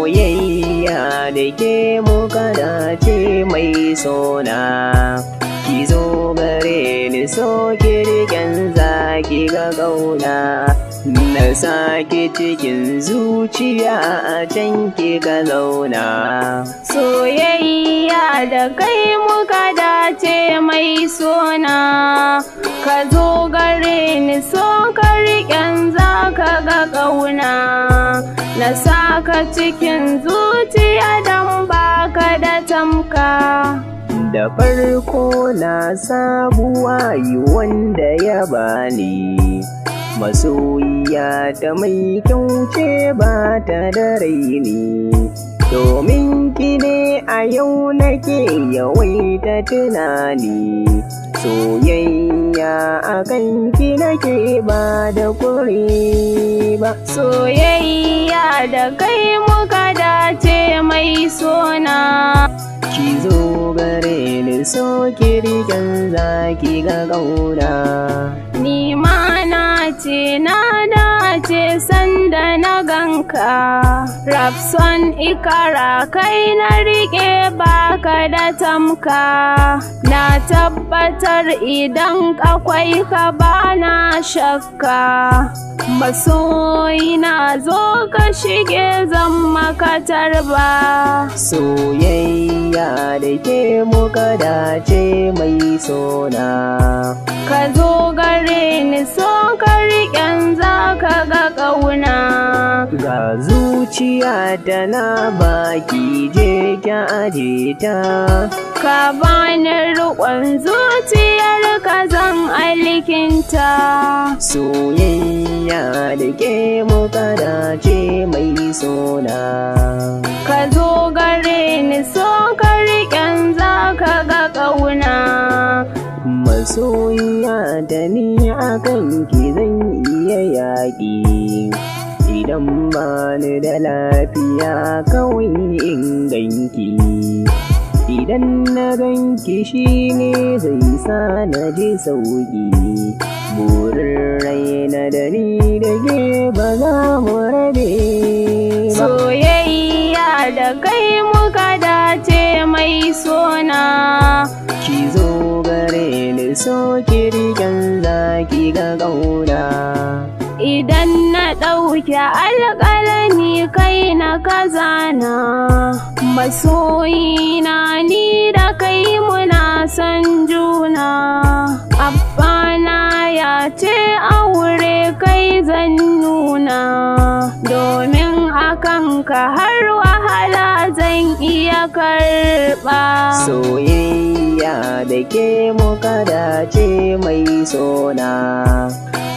soyayya da ke muka dace mai sona. Ki zo gare ni so kirgen zaki ga ƙauna, na sake cikin zuciya a can ki ka zauna. Soyayya da kai muka dace mai sona, ka zo gare ni so ka riƙen za ka ga ƙauna, na saka cikin zuciya don baka da tamka. Da farko na sabuwa yi wanda ya bani, masoyiya ta mai kyauce ba ta da raini. Domin ki ne a yau nake yawaita tunani, soyayya a kan ki nake ba da kuri ba. Soyayya da kai muka dace mai sona, ki zo gare ni so kirgen zaki ga ƙauna. ni ma na dace sanda na ganka, Rapson Ikara kai na riƙe baka da tamka. Na tabbatar idan akwai ka bana shakka, masoyi na zo ka shige zan maka tarba. Soyayya da ke muka dace mai sona, ka zo gare ni so ka riƙen za ka ga ƙauna. ga zuciya da na baki je ki aje ta, ka bani riƙon zuciyar ka zan alkinta. soyayya da ke muka dace mai sona, ka zo gare ni so ka riƙen za ka ga ƙauna. masoyiya da ni akan ki zan iya yaƙi, idan ba ni da lafiya kawai in ganki. Idan na ganki shi ne zai sa na ji sauƙi, burin raina da ni da ke ba za mu rabe ba. Soyayya da kai muka dace mai sona, ki zo gare ni so kirgen zaki ga ƙauna. idan na ɗauke alƙalami kai na kazana, masoyina ni da kai muna son juna. Abbana ya ce aure kai zan nuna, domin akan ka har wahala zan iya karɓa. Soyayya da ke muka dace mai sona,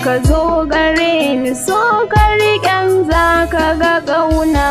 ka zo gare ni so ka riƙen za ka ga ƙauna.